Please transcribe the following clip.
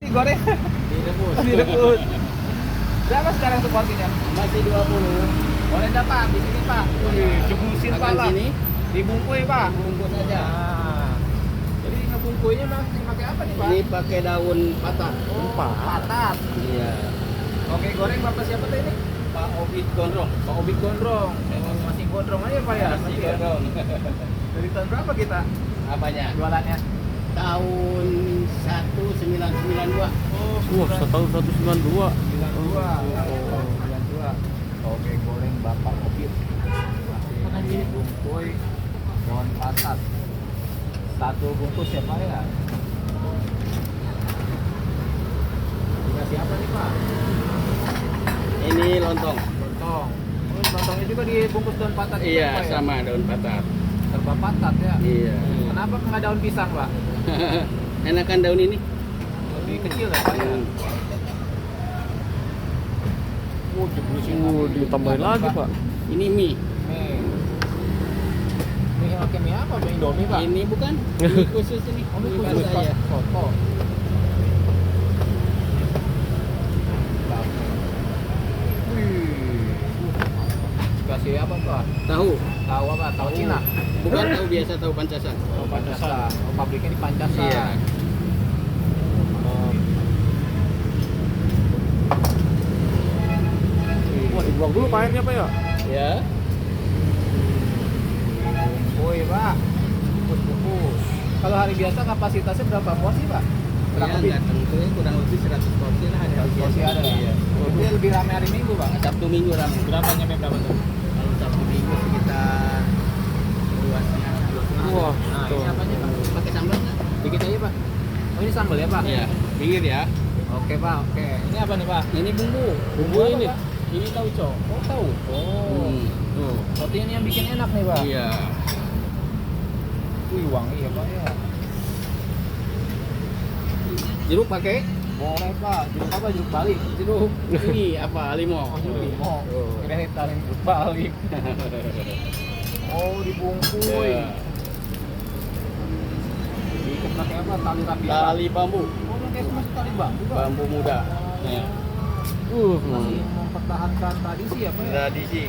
digoreng. Direbus. Direbus. Berapa sekarang untuk porsinya? Masih 20. Boleh dah Pak, di sini Pak. Wih, jemusin Pak Makan lah. sini, Dibungkui Pak. bungkus aja. Nah, jadi ngebungkuinya masih pakai apa nih Pak? Ini pakai daun patah. Oh, patat. Iya. Oke, goreng Bapak siapa tuh ini? Pak Obit Gondrong. Pak Obit Gondrong. Masih gondrong aja Pak ya? Masih Masih ya? gondrong. Dari tahun berapa kita Apanya? jualannya? Tahun 1992. Oh, Wah, setahun 192. 92. Oke, goreng Bapak Obit. Masih bungkui daun patat. Satu bungkus ya Pak ya? Dikasih apa nih Pak? Ini lontong. Lontong. Oh, lontongnya juga dibungkus daun patat juga, Iya, Pak, ya? sama daun patat. Serba patat ya? Iya. Kenapa nggak daun pisang Pak? Enakan daun ini. Lebih kecil ya Pak ya? Jeblusin Ditambahin lagi, Pak. Ini mie. Nih. Mie pakai mie apa? Mie Indomie Pak? Ini bukan mie khusus ini. Oh, mie Mie khusus basah ya. soto. Wih. Kasih apa Pak? Tahu. Tahu apa? Tahu Cina? Bukan tahu biasa, tahu pancasan. Tahu Pancasila. Oh, pabriknya di Pancasila. Iya. Wah, dibuang dulu Pak airnya, Pak ya? Ya. Woi Pak, bungkus. Kalau hari biasa kapasitasnya berapa porsi Pak? Kurang Ya, lebih nggak tentu ya, kurang lebih 100 porsi lah hari 100 porsi ada ya? Iya. Itu lebih ramai hari Minggu Pak? Sabtu Minggu ramai. Berapa nyampe berapa tuh? Kalau Sabtu Minggu sekitar luasnya 20. Wah, Nah tuh. ini apanya Pak? Pakai sambal nggak? Dikit aja Pak. Oh ini sambal ya Pak? Iya. Pinggir ya. Oke Pak, oke. Ini apa nih Pak? Ini bumbu. Bumbu apa, ini? Pak? Ini tauco. Oh tahu. Oh. Tuh. Roti ini yang bikin enak nih Pak? Iya. Wih wangi ya Pak ya. Jeruk pakai? Boleh Pak. Jeruk apa? Jeruk balik. Jeruk ini apa? Limo. Oh jeruk limau. Tuh. Kirain tarik jeruk balik. Oh dibungkus. Ya. Diikat pakai apa? Tali rapi. Tali bambu. Oh pakai semua tali bambu Pak? Bambu muda. Ya. Masih mempertahankan tradisi apa ya? Tradisi.